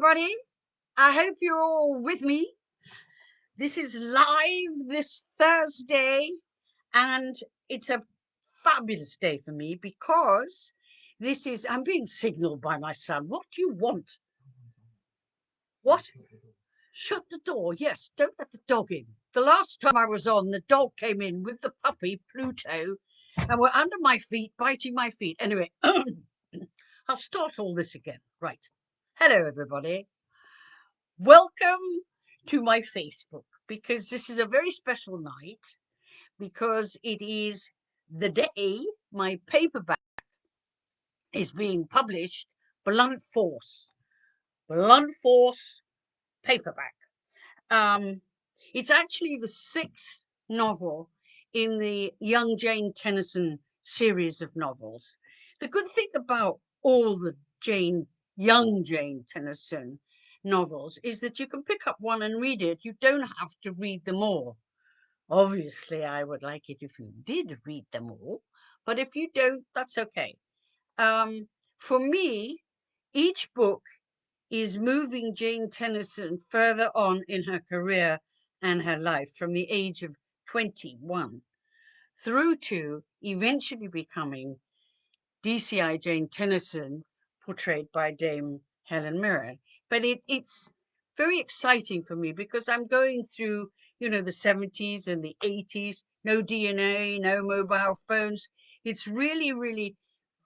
everybody. I hope you're all with me. This is live this Thursday, and it's a fabulous day for me because I'm being signaled by my son. What do you want? What? Shut the door. Yes, don't let the dog in. The last time I was on, the dog came in with the puppy, Pluto, and were under my feet, biting my feet. Anyway, I'll start all this again. Right. Hello, everybody. Welcome to my Facebook, because this is a very special night, because it is the day my paperback is being published, Blunt Force. Blunt Force paperback. Um, it's actually the sixth novel in the young Jane Tennyson series of novels. The good thing about all the young Jane Tennyson novels is that you can pick up one and read it. You don't have to read them all. Obviously, I would like it if you did read them all, but if you don't, that's okay. For me, each book is moving Jane Tennyson further on in her career and her life, from the age of 21 through to eventually becoming DCI Jane Tennyson, portrayed by Dame Helen Mirren. But it's very exciting for me because I'm going through, the 70s and the 80s, no DNA, no mobile phones. It's really, really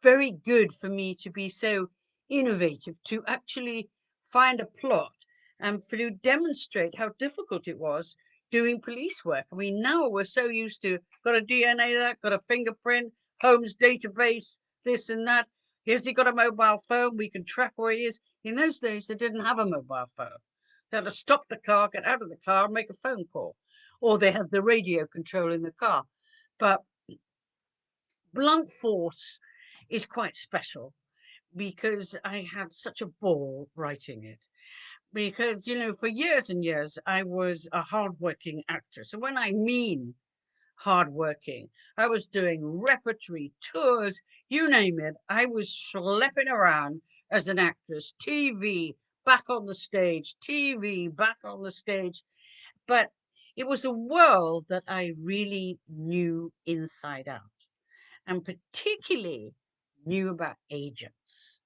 very good for me to be so innovative, to actually find a plot and to demonstrate how difficult it was doing police work. I mean, now we're so used to got a DNA that, got a fingerprint, Holmes database, this and that. Here's he got a mobile phone, we can track where he is. In those days, they didn't have a mobile phone. They had to stop the car, get out of the car, and make a phone call. Or they had the radio control in the car. But Blunt Force is quite special because I had such a ball writing it. Because, for years and years, I was a hardworking actress. And when I mean hardworking, I was doing repertory tours, you name it. I was schlepping around as an actress, TV, back on the stage, TV, back on the stage. But it was a world that I really knew inside out, and particularly knew about agents.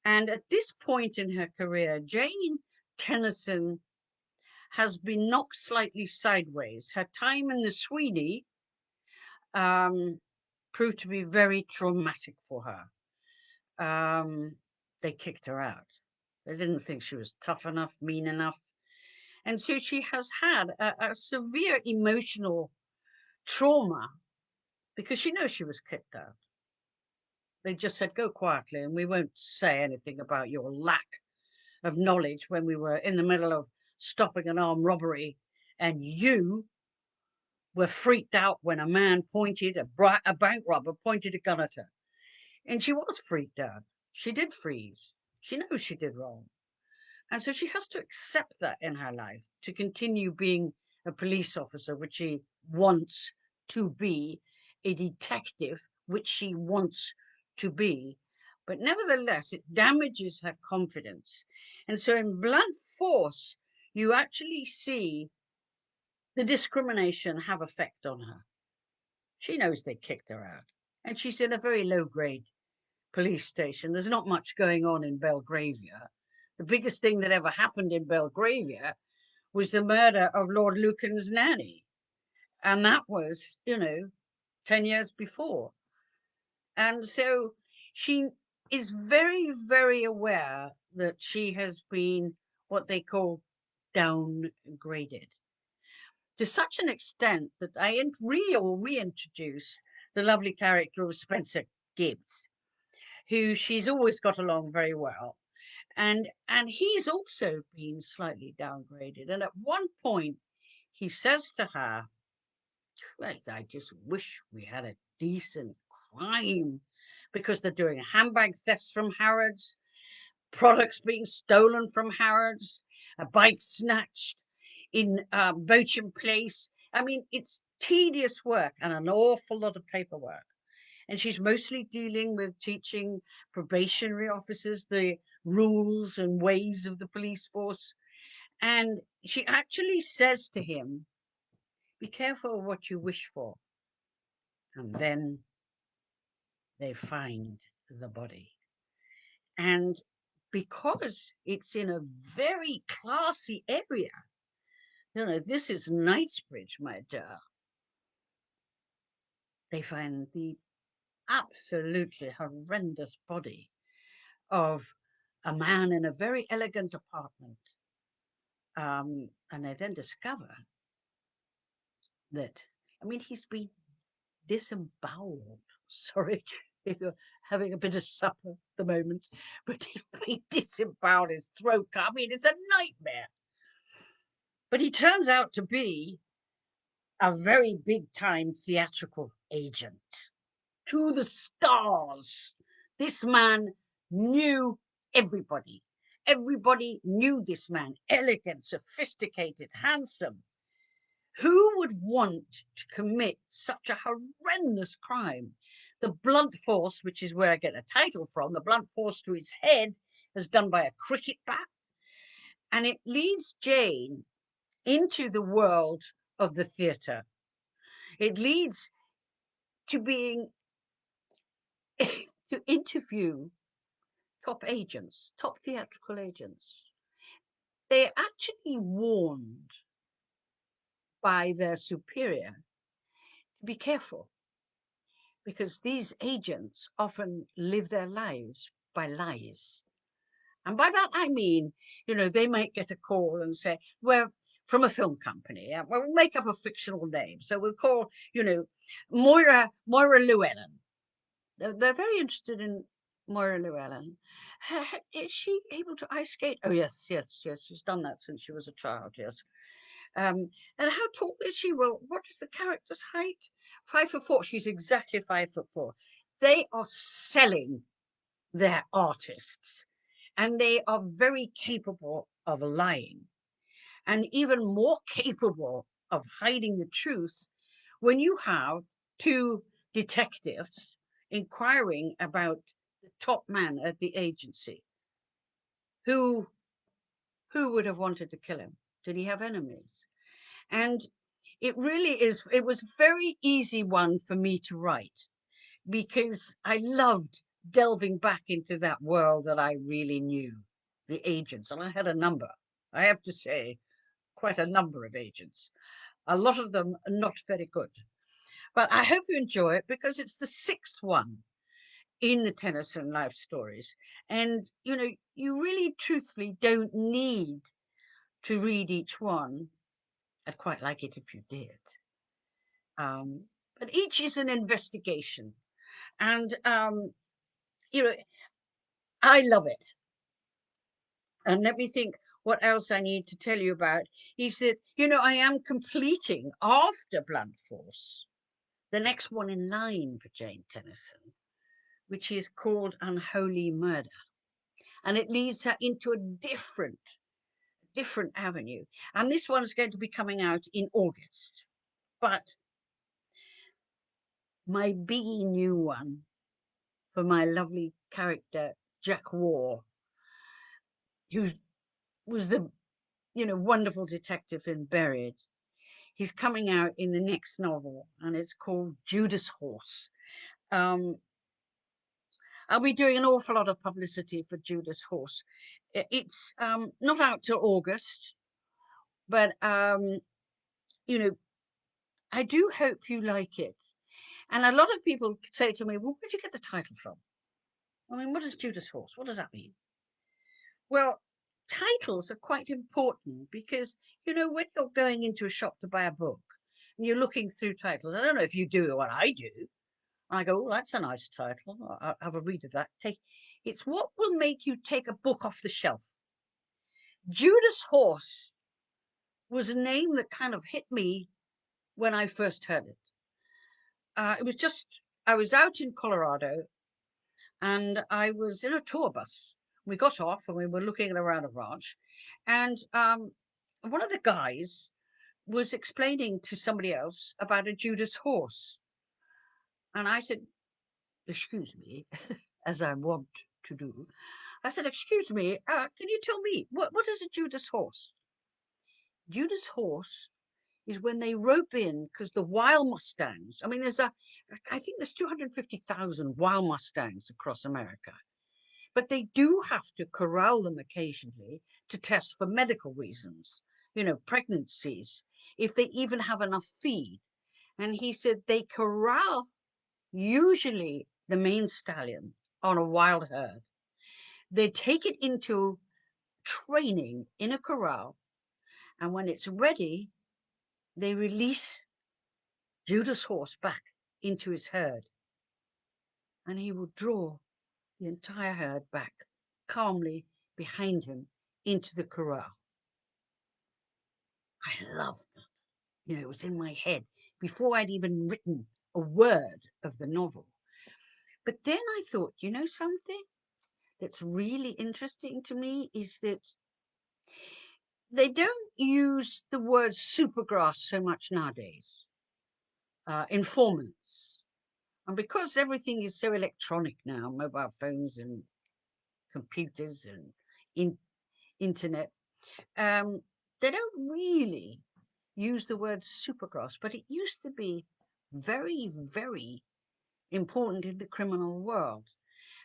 And at this point in her career, Jane Tennyson has been knocked slightly sideways. Her time in the Sweeney proved to be very traumatic for her. They kicked her out. They didn't think she was tough enough, mean enough. And so she has had a severe emotional trauma because she knows she was kicked out. They just said, go quietly and we won't say anything about your lack of knowledge when we were in the middle of stopping an armed robbery and you were freaked out when a man a bank robber pointed a gun at her. And she was freaked out. She did freeze. She knows she did wrong. And so she has to accept that in her life to continue being a police officer, which she wants to be, a detective, which she wants to be. But nevertheless, it damages her confidence. And so in Blunt Force, you actually see the discrimination have effect on her. She knows they kicked her out. And she's in a very low grade police station. There's not much going on in Belgravia. The biggest thing that ever happened in Belgravia was the murder of Lord Lucan's nanny. And that was, 10 years before. And so she is very, very aware that she has been what they call downgraded, to such an extent that I reintroduce the lovely character of Spencer Gibbs, who she's always got along very well. And he's also been slightly downgraded. And at one point, he says to her, well, I just wish we had a decent crime, because they're doing handbag thefts from Harrods, products being stolen from Harrods, a bike snatched in Beauchamp Place. I mean, it's tedious work and an awful lot of paperwork. And she's mostly dealing with teaching probationary officers the rules and ways of the police force. And she actually says to him, be careful what you wish for. And then they find the body. And because it's in a very classy area, this is Knightsbridge, my dear, they find the absolutely horrendous body of a man in a very elegant apartment. And they then discover that, he's been disemboweled. Sorry if you're having a bit of supper at the moment, but he's been disemboweled, his throat cut. It's a nightmare. But he turns out to be a very big-time theatrical agent. To the stars. This man knew everybody. Everybody knew this man. Elegant, sophisticated, handsome. Who would want to commit such a horrendous crime? The blunt force, which is where I get the title from, the blunt force to his head is done by a cricket bat. And it leads Jane into the world of the theatre. It leads to being to interview top agents, top theatrical agents. They're actually warned by their superior to be careful, because these agents often live their lives by lies. And by that I mean, they might get a call and say, well, from a film company, we'll make up a fictional name. So we'll call, Moira Llewellyn. They're very interested in Moira Llewellyn. Is she able to ice skate? Oh, yes. She's done that since she was a child, yes. And how tall is she? Well, what is the character's height? 5'4". She's exactly 5'4". They are selling their artists, and they are very capable of lying, and even more capable of hiding the truth when you have two detectives inquiring about the top man at the agency. Who would have wanted to kill him? Did he have enemies? And it was very easy one for me to write, because I loved delving back into that world that I really knew, the agents. And I had a number, I have to say, quite a number of agents. A lot of them are not very good. But I hope you enjoy it, because it's the 6th one in the Tennyson life stories. And, you really truthfully don't need to read each one. I'd quite like it if you did. But each is an investigation. And, I love it. And let me think what else I need to tell you about. He said, I am completing, after Blunt Force, the next one in line for Jane Tennyson, which is called Unholy Murder. And it leads her into a different avenue. And this one's going to be coming out in August. But my biggie new one for my lovely character, Jack War, who was the, wonderful detective in Buried. He's coming out in the next novel, and it's called Judas Horse. I'll be doing an awful lot of publicity for Judas Horse. It's not out till August, but, I do hope you like it. And a lot of people say to me, well, where'd you get the title from? What is Judas Horse? What does that mean? Well, titles are quite important, because, when you're going into a shop to buy a book and you're looking through titles, I don't know if you do what I do. I go, oh, that's a nice title. I'll have a read of that. It's what will make you take a book off the shelf. Judas Horse was a name that kind of hit me when I first heard it. I was out in Colorado, and I was in a tour bus. We got off and we were looking around a ranch, and one of the guys was explaining to somebody else about a Judas horse. And I said, excuse me, as I want to do, I said, excuse me, can you tell me, what is a Judas horse? Judas horse is when they rope in, because the wild Mustangs, I mean, I think there's 250,000 wild Mustangs across America, but they do have to corral them occasionally to test for medical reasons, pregnancies, if they even have enough feed. And he said they corral usually the main stallion on a wild herd. They take it into training in a corral, and when it's ready, they release Judas Horse back into his herd, and he will draw the entire herd back calmly behind him into the corral. I love that. It was in my head before I'd even written a word of the novel. But then I thought, something that's really interesting to me is that they don't use the word supergrass so much nowadays. Informants. And because everything is so electronic now, mobile phones and computers and internet, they don't really use the word supergrass, but it used to be very, very important in the criminal world.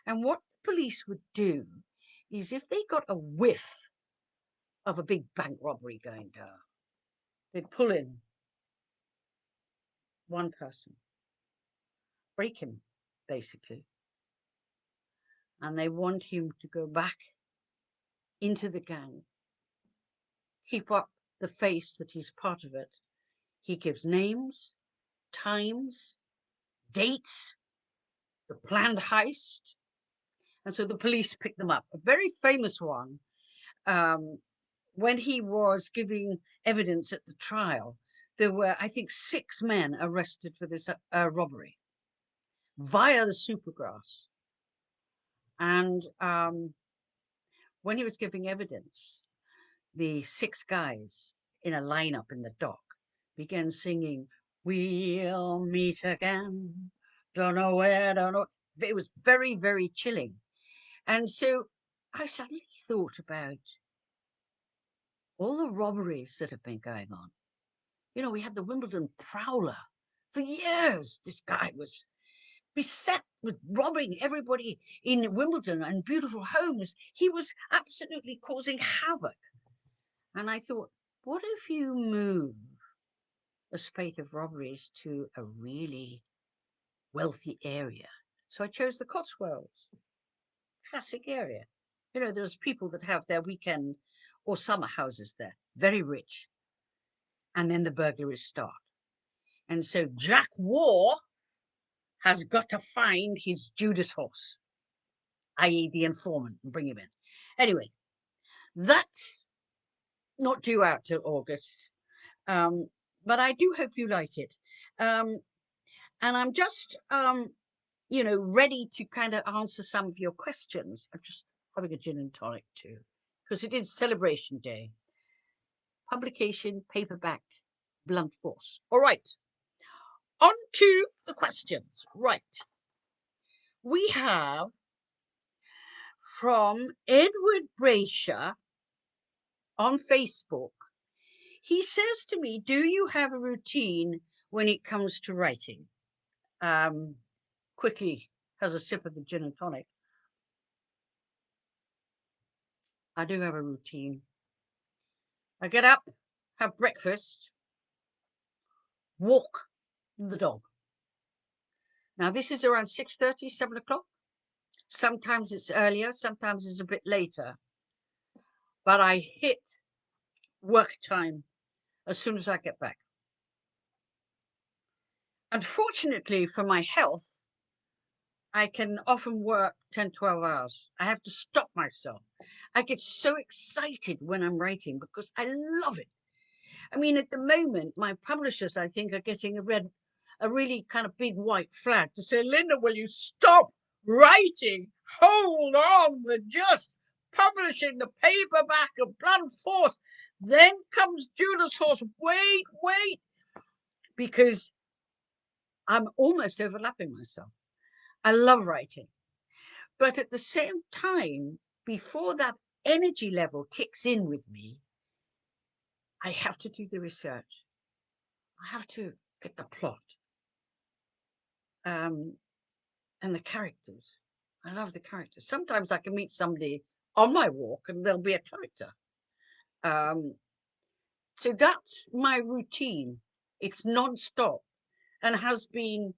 And what the police would do is, if they got a whiff of a big bank robbery going down, they'd pull in one person, break him, basically, and they want him to go back into the gang, keep up the face that he's part of it. He gives names, times, dates, the planned heist, and so the police pick them up. A very famous one, when he was giving evidence at the trial, there were, I think, 6 men arrested for this robbery via the supergrass. And when he was giving evidence, the 6 guys in a lineup in the dock began singing, "We'll meet again, don't know where, don't know." It was very, very chilling. And so I suddenly thought about all the robberies that have been going on. We had the Wimbledon Prowler. For years, this guy was beset with robbing everybody in Wimbledon and beautiful homes. He was absolutely causing havoc. And I thought, what if you move a spate of robberies to a really wealthy area? So I chose the Cotswolds, classic area. There's people that have their weekend or summer houses there, very rich. And then the burglaries start. And so Jack War has got to find his Judas Horse, i.e. the informant, and bring him in. Anyway, that's not due out till August. But I do hope you like it. And I'm just, ready to kind of answer some of your questions. I'm just having a gin and tonic too, because it is Celebration Day. Publication, paperback, blunt force. All right. On to the questions. Right. We have from Edward Brasher on Facebook. He says to me, do you have a routine when it comes to writing? Quickly has a sip of the gin and tonic. I do have a routine. I get up, have breakfast, walk the dog. Now, this is around 6:30, 7 o'clock. Sometimes it's earlier, sometimes it's a bit later. But I hit work time as soon as I get back. Unfortunately for my health, I can often work 10, 12 hours. I have to stop myself. I get so excited when I'm writing because I love it. I mean, at the moment, my publishers, I think, are getting a really kind of big white flag to say, Lynda, will you stop writing? Hold on, we're just publishing the paperback of Blunt Force. Then comes Judas Horse. Wait, because I'm almost overlapping myself. I love writing. But at the same time, before that energy level kicks in with me, I have to do the research. I have to get the plot and the characters. I love the characters. Sometimes I can meet somebody on my walk and there'll be a character. So that's my routine. It's non-stop and has been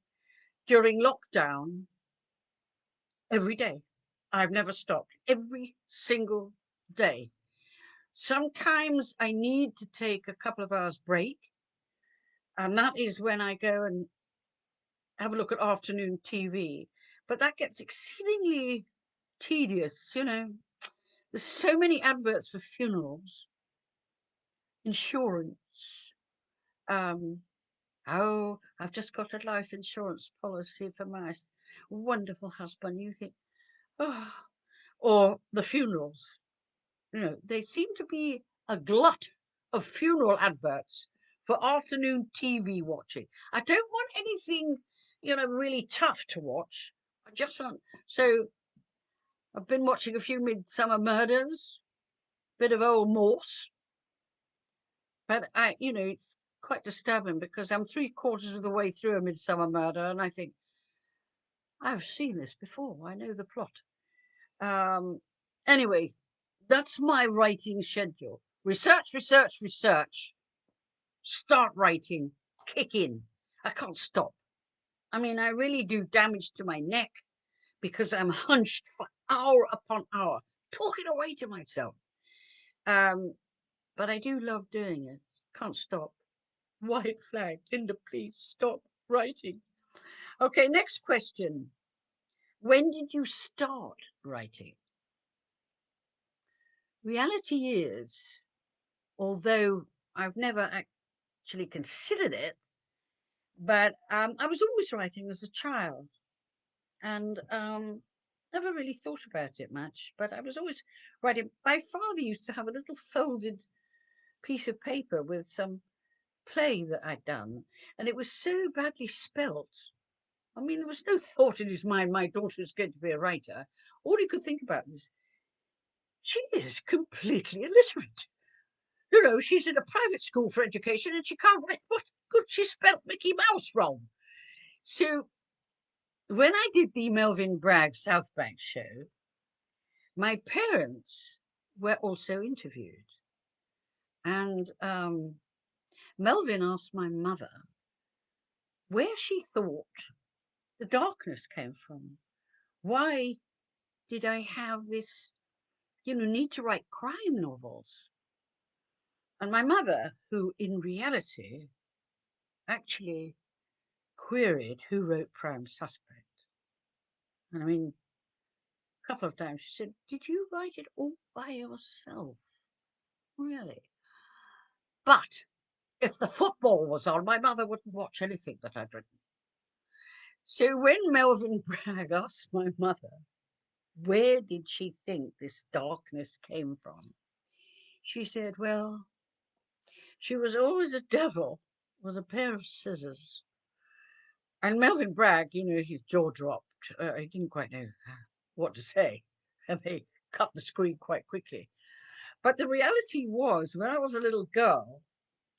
during lockdown every day. I've never stopped. Every single day. Sometimes I need to take a couple of hours break, and that is when I go and have a look at afternoon TV. But that gets exceedingly tedious, you know. There's so many adverts for funerals, insurance. Oh, I've just got a life insurance policy for my wonderful husband. You think, oh, or the funerals. You know, they seem to be a glut of funeral adverts for afternoon TV watching. I don't want anything, you know, really tough to watch. I just want, so I've been watching a few Midsummer Murders, bit of old Morse, but you know, it's quite disturbing because I'm 3/4 of the way through a Midsummer Murder and I think, I've seen this before. I know the plot. Anyway, that's my writing schedule. Research, research, research. Start writing. Kick in. I can't stop. I mean, I really do damage to my neck because I'm hunched for hour upon hour, talking away to myself. But I do love doing it. Can't stop. White flag. Lynda, please stop writing. Okay, next question. When did you start writing? Reality is, although I've never actually considered it, but I was always writing as a child and never really thought about it much, but I was always writing. My father used to have a little folded piece of paper with some play that I'd done, and it was so badly spelt. I mean, there was no thought in his mind, my daughter's going to be a writer. All he could think about was, she is completely illiterate. You know, she's in a private school for education and she can't write. What good? She spelt Mickey Mouse wrong. So when I did the Melvin Bragg South Bank show, my parents were also interviewed. And Melvin asked my mother where she thought the darkness came from. Why did I have this, you know, need to write crime novels? And my mother, who in reality actually queried who wrote Prime Suspect. And I mean, a couple of times she said, did you write it all by yourself? Really? But if the football was on, my mother wouldn't watch anything that I'd written. So when Melvin Bragg asked my mother, where did she think this darkness came from? She said, well, she was always a devil with a pair of scissors. And Melvin Bragg, you know, his jaw dropped. He didn't quite know what to say. And they cut the screen quite quickly. But the reality was, when I was a little girl,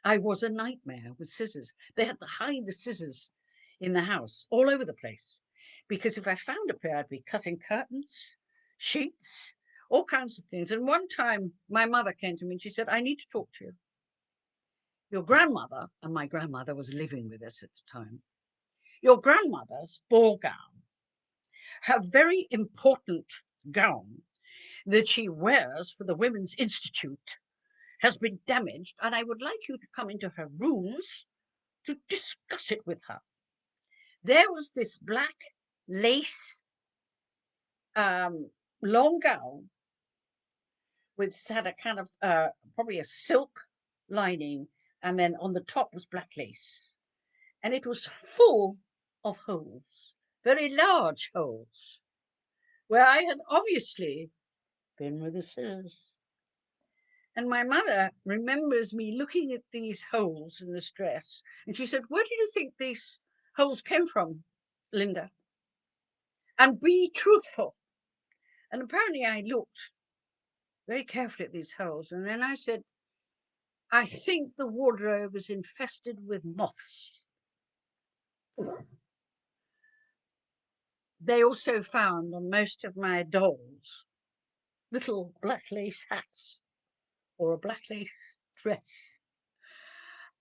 I was a nightmare with scissors. They had to hide the scissors in the house, all over the place. Because if I found a pair, I'd be cutting curtains, sheets, all kinds of things. And one time, my mother came to me and she said, I need to talk to you. Your grandmother, and my grandmother was living with us at the time, your grandmother's ball gown, her very important gown that she wears for the Women's Institute, has been damaged, and I would like you to come into her rooms to discuss it with her. There was this black lace long gown, which had a kind of probably a silk lining, and then on the top was black lace. And it was full of holes, very large holes, where I had obviously been with the scissors. And my mother remembers me looking at these holes in this dress, and she said, where do you think these holes came from, Lynda? And be truthful. And apparently I looked very carefully at these holes. And then I said, I think the wardrobe is infested with moths. They also found on most of my dolls little black lace hats or a black lace dress.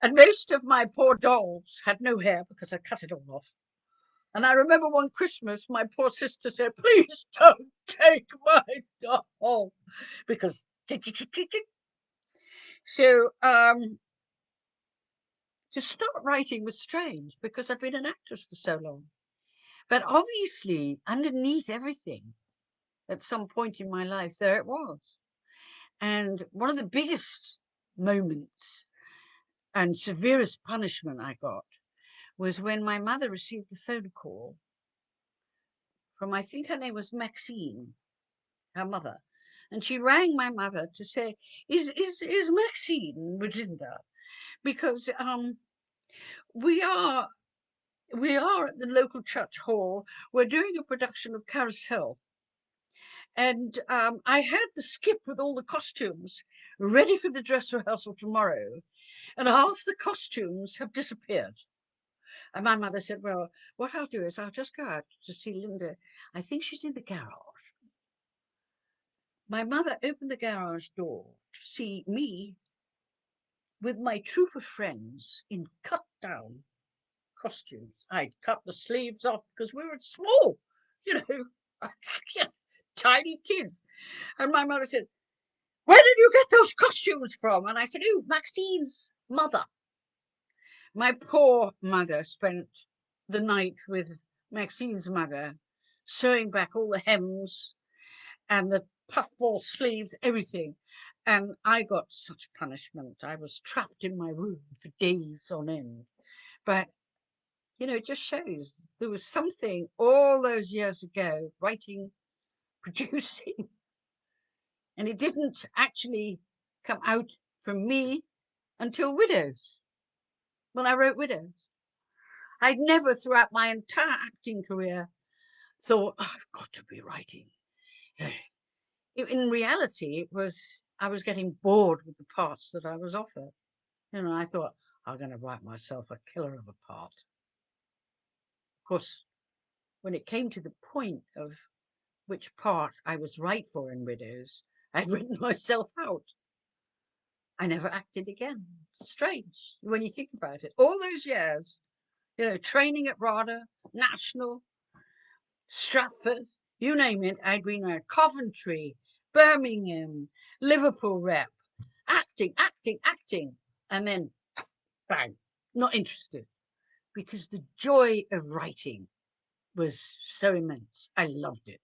And most of my poor dolls had no hair because I cut it all off. And I remember one Christmas, my poor sister said, please don't take my doll. Because, so, to start writing was strange because I'd been an actress for so long. But obviously, underneath everything, at some point in my life, there it was. And one of the biggest moments and severest punishment I got was when my mother received a phone call from, I think her name was Maxine, her mother. And she rang my mother to say, is Maxine with Lynda? Because we are at the local church hall. We're doing a production of Carousel. And I had the skip with all the costumes ready for the dress rehearsal tomorrow. And half the costumes have disappeared. And my mother said, well, what I'll do is I'll just go out to see Lynda. I think she's in the garage. My mother opened the garage door to see me with my troop of friends in cut down costumes. I'd cut the sleeves off because we were small, you know, tiny kids. And my mother said, where did you get those costumes from? And I said, oh, Maxine's mother. My poor mother spent the night with Maxine's mother, sewing back all the hems and the puffball sleeves, everything. And I got such punishment. I was trapped in my room for days on end. But, you know, it just shows there was something all those years ago, writing, producing, and it didn't actually come out from me until Widows, when I wrote Widows. I'd never throughout my entire acting career thought, oh, I've got to be writing. In reality, it was, I was getting bored with the parts that I was offered. You know, I thought, I'm going to write myself a killer of a part. Of course, when it came to the point of which part I was right for in Widows, I'd written myself out. I never acted again. Strange when you think about it. All those years, you know, training at RADA, National, Stratford, you name it, I'd been at Coventry, Birmingham, Liverpool rep, acting. And then, bang, not interested. Because the joy of writing was so immense. I loved it.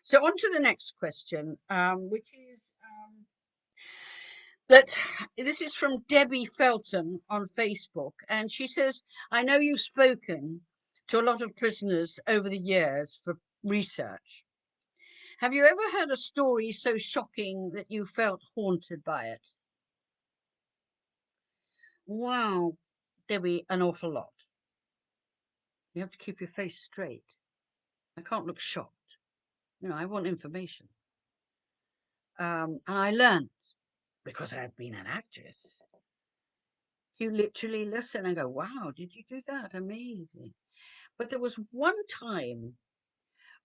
So on to the next question, which is that this is from Debbie Felton on Facebook. And she says, I know you've spoken to a lot of prisoners over the years for research. Have you ever heard a story so shocking that you felt haunted by it? Wow, Debbie, an awful lot. You have to keep your face straight. I can't look shocked. You know, I want information. And I learned, because I've been an actress, you literally listen and go, wow, did you do that? Amazing. But there was one time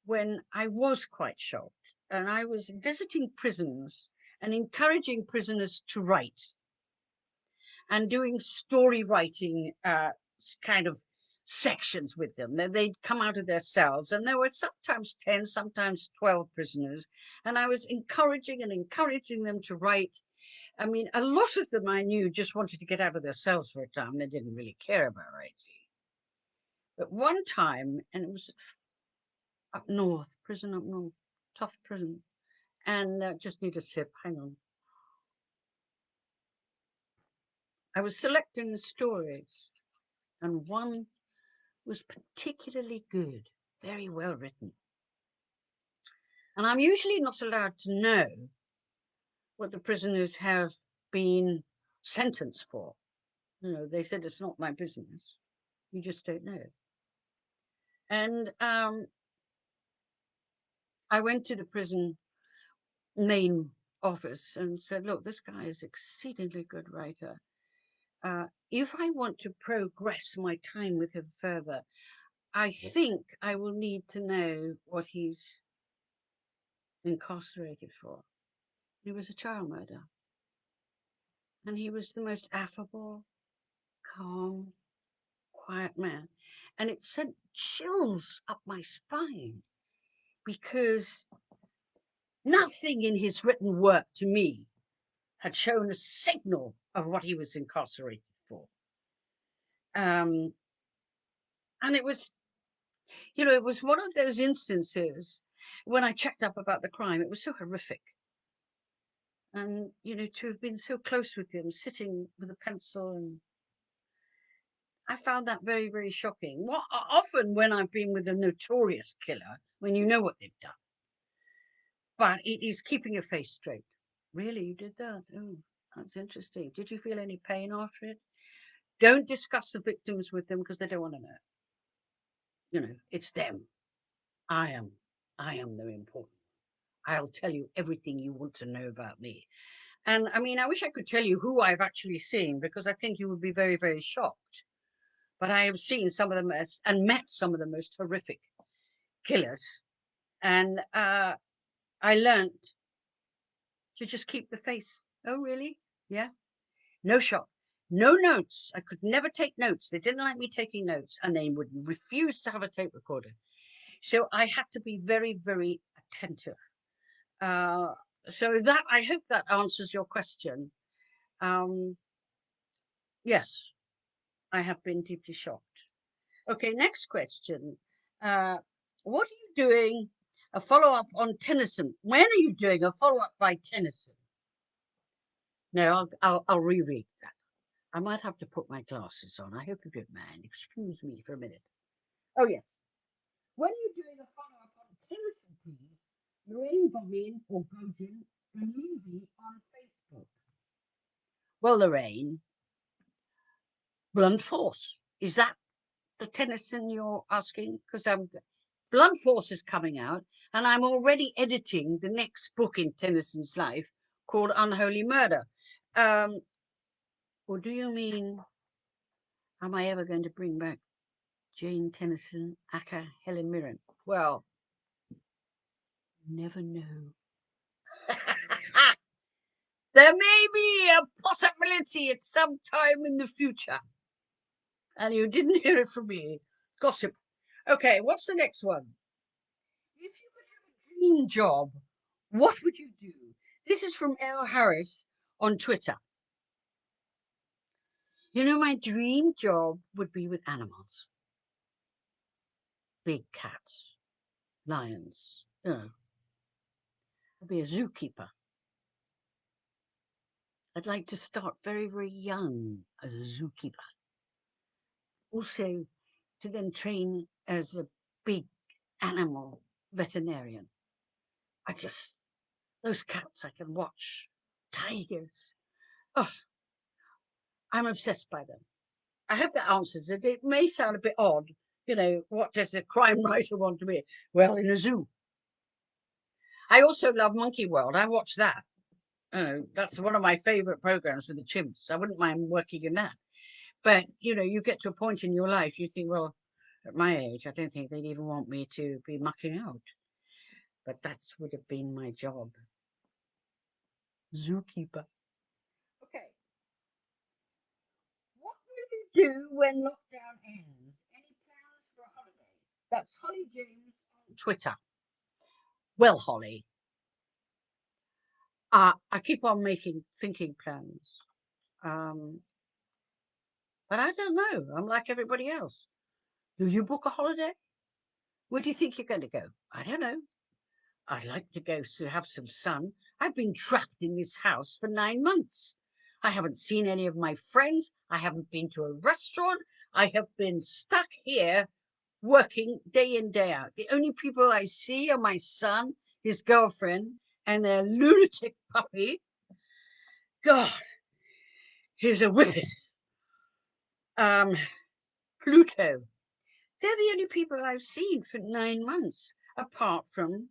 when I was quite shocked, and I was visiting prisons and encouraging prisoners to write and doing story writing kind of sections with them. They'd come out of their cells, and there were sometimes 10, sometimes 12 prisoners, and I was encouraging them to write. I mean, a lot of them I knew just wanted to get out of their cells for a time. They didn't really care about writing. But one time, and it was up north, prison up north, tough prison, and just need a sip, hang on. I was selecting the stories, and one was particularly good, very well written. And I'm usually not allowed to know what the prisoners have been sentenced for. You know, they said it's not my business. You just don't know. And I went to the prison main office and said, look, this guy is exceedingly good writer. If I want to progress my time with him further, I think I will need to know what he's incarcerated for. He was a child murder. And he was the most affable, calm, quiet man. And it sent chills up my spine because nothing in his written work to me had shown a signal of what he was incarcerated for. And it was, it was one of those instances when I checked up about the crime, it was so horrific. And, to have been so close with him, sitting with a pencil, and I found that very, very shocking. Often when I've been with a notorious killer, when you know what they've done, but it is keeping your face straight. Really, you did that? Oh, that's interesting. Did you feel any pain after it? Don't discuss the victims with them because they don't want to know. It's them. I am the important. I'll tell you everything you want to know about me. And I mean, I wish I could tell you who I've actually seen because I think you would be very, very shocked. But I have seen some of the most and met some of the most horrific killers. And I learned to just keep the face. Oh, really? Yeah. No shock. No notes. I could never take notes. They didn't like me taking notes, and they would refuse to have a tape recorder. So I had to be very, very attentive. So that I hope that answers your question. Yes, I have been deeply shocked. Okay, next question. What are you doing? A follow-up on Tennyson. When are you doing a follow-up by Tennyson? No, I'll reread that. I might have to put my glasses on. I hope you don't mind. Excuse me for a minute. Oh, yes. When are you doing a follow-up on Tennyson, please? Lorraine Bobbin or Gojin and Levy on Facebook. Well, Lorraine, Blunt Force. Is that the Tennyson you're asking? Because Blunt Force is coming out, and I'm already editing the next book in Tennyson's life called Unholy Murder. Or do you mean, am I ever going to bring back Jane Tennyson, aka Helen Mirren? Well, never know. There may be a possibility at some time in the future. And you didn't hear it from me. Gossip. Okay, what's the next one? If you could have a dream job, what would you do? This is from L. Harris on Twitter. My dream job would be with animals. Big cats, lions, I'd be a zookeeper. I'd like to start very, very young as a zookeeper. Also, to then train as a big animal veterinarian. Those cats I can watch, tigers. Oh, I'm obsessed by them. I hope that answers it. It may sound a bit odd. What does a crime writer want to be? Well, in a zoo. I also love Monkey World. I watch that. That's one of my favorite programs with the chimps. I wouldn't mind working in that. But, you get to a point in your life, you think, well, at my age, I don't think they'd even want me to be mucking out. But that would have been my job. Zookeeper. Okay. What will you do when lockdown ends? Any plans for a holiday? That's Holly James on Twitter. Well, Holly, I keep on thinking plans. But I don't know. I'm like everybody else. Do you book a holiday? Where do you think you're going to go? I don't know. I'd like to go to have some sun. I've been trapped in this house for 9 months. I haven't seen any of my friends. I haven't been to a restaurant. I have been stuck here working day in, day out. The only people I see are my son, his girlfriend, and their lunatic puppy. God, he's a whippet. Pluto. They're the only people I've seen for 9 months, apart from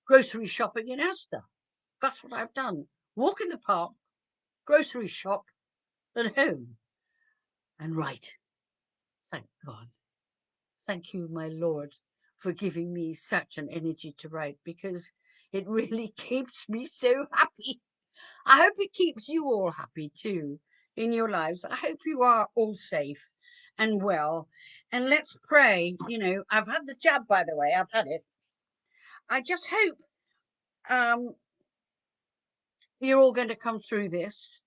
grocery shopping in Asda. That's what I've done. Walk in the park, grocery shop, and home, and write. Thank God. Thank you, my Lord, for giving me such an energy to write, because it really keeps me so happy. I hope it keeps you all happy too in your lives. I hope you are all safe and well. And let's pray. You know, I've had the jab, by the way, I've had it. I just hope you're all going to come through this.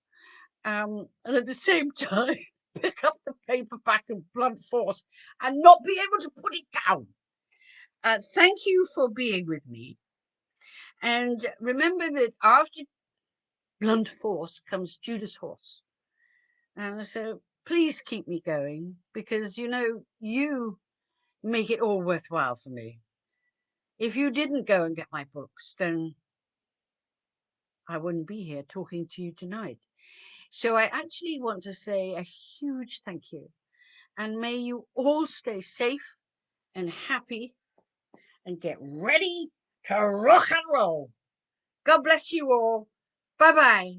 And at the same time, pick up the paperback of Blunt Force and not be able to put it down. Thank you for being with me. And remember that after Blunt Force comes Judas Horse. And so please keep me going, because, you know, you make it all worthwhile for me. If you didn't go and get my books, then I wouldn't be here talking to you tonight. So I actually want to say a huge thank you. And may you all stay safe and happy and get ready to rock and roll. God bless you all. Bye-bye.